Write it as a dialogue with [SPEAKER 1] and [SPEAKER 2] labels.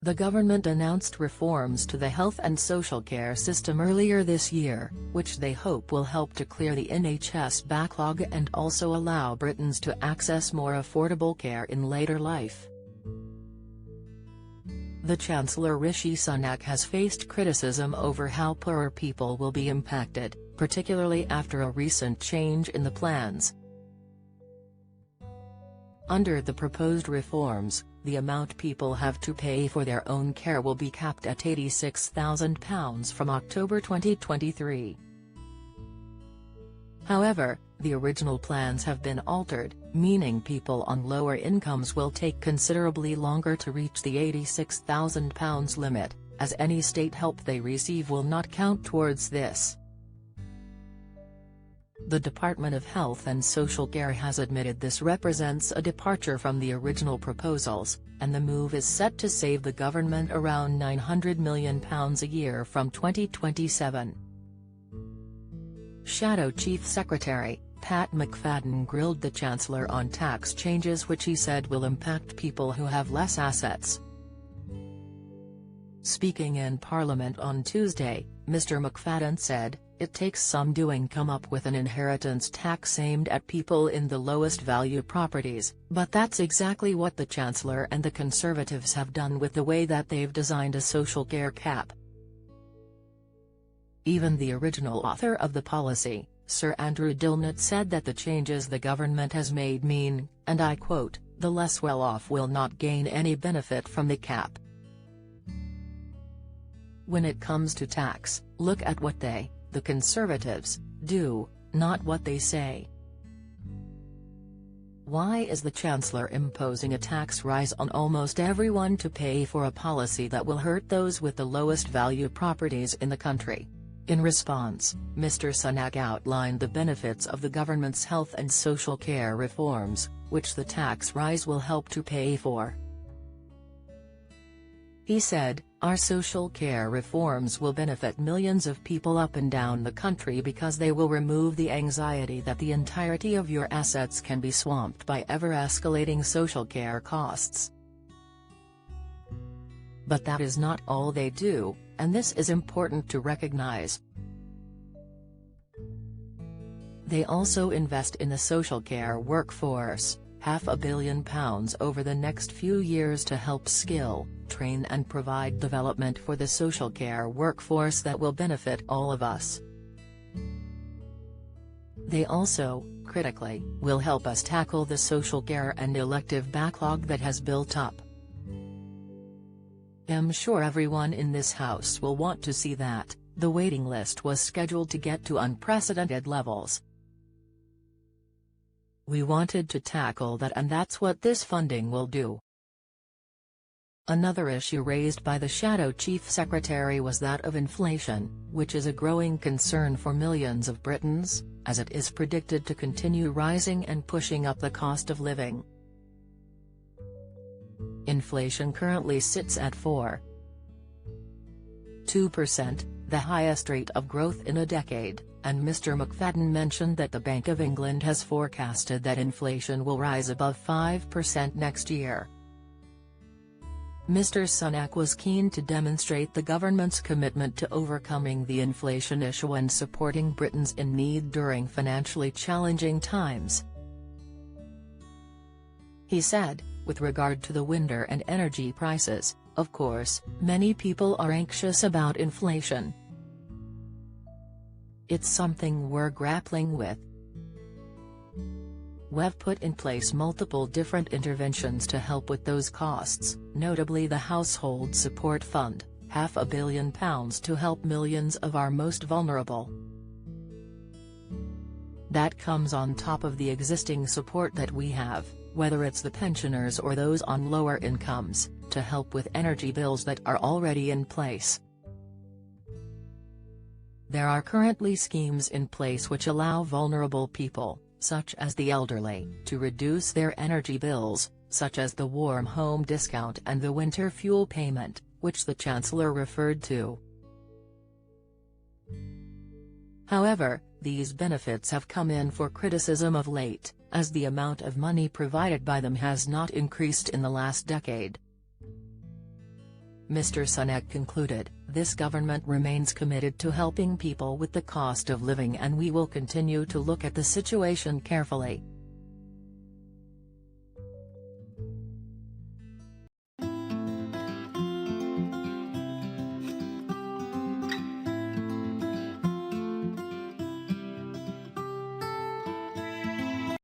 [SPEAKER 1] The government announced reforms to the health and social care system earlier this year, which they hope will help to clear the NHS backlog and also allow Britons to access more affordable care in later life. The Chancellor Rishi Sunak has faced criticism over how poorer people will be impacted, particularly after a recent change in the plans. Under the proposed reforms, the amount people have to pay for their own care will be capped at £86,000 from October 2023. However, the original plans have been altered, meaning people on lower incomes will take considerably longer to reach the £86,000 limit, as any state help they receive will not count towards this. The Department of Health and Social Care has admitted this represents a departure from the original proposals, and the move is set to save the government around £900 million a year from 2027. Shadow Chief Secretary, Pat McFadden grilled the Chancellor on tax changes which he said will impact people who have less assets. Speaking in Parliament on Tuesday, Mr. McFadden said, "It takes some doing come up with an inheritance tax aimed at people in the lowest value properties, but that's exactly what the Chancellor and the Conservatives have done with the way that they've designed a social care cap." Even the original author of the policy, Sir Andrew Dilnot, said that the changes the government has made mean, and I quote, "the less well-off will not gain any benefit from the cap. When it comes to tax, look at what they, the Conservatives, do, not what they say." Why is the Chancellor imposing a tax rise on almost everyone to pay for a policy that will hurt those with the lowest value properties in the country? In response, Mr. Sunak outlined the benefits of the government's health and social care reforms, which the tax rise will help to pay for. He said, "Our social care reforms will benefit millions of people up and down the country because they will remove the anxiety that the entirety of your assets can be swamped by ever-escalating social care costs." But that is not all they do, and this is important to recognize. They also invest in the social care workforce, £500 million over the next few years to help skill, train and provide development for the social care workforce that will benefit all of us. They also, critically, will help us tackle the social care and elective backlog that has built up. I'm sure everyone in this House will want to see that. The waiting list was scheduled to get to unprecedented levels. We wanted to tackle that, and that's what this funding will do. Another issue raised by the Shadow Chief Secretary was that of inflation, which is a growing concern for millions of Britons, as it is predicted to continue rising and pushing up the cost of living. Inflation currently sits at 4.2%, the highest rate of growth in a decade, and Mr. McFadden mentioned that the Bank of England has forecasted that inflation will rise above 5% next year. Mr. Sunak was keen to demonstrate the government's commitment to overcoming the inflation issue and supporting Britons in need during financially challenging times. He said, "With regard to the winter and energy prices, of course, many people are anxious about inflation. It's something we're grappling with. We've put in place multiple different interventions to help with those costs, notably the Household Support Fund, £500 million to help millions of our most vulnerable. That comes on top of the existing support that we have, whether it's the pensioners or those on lower incomes, to help with energy bills that are already in place. There are currently schemes in place which allow vulnerable people, such as the elderly, to reduce their energy bills, such as the Warm Home Discount and the Winter Fuel Payment, which the Chancellor referred to. However, these benefits have come in for criticism of late, as the amount of money provided by them has not increased in the last decade. Mr. Sunak concluded, "This government remains committed to helping people with the cost of living, and we will continue to look at the situation carefully."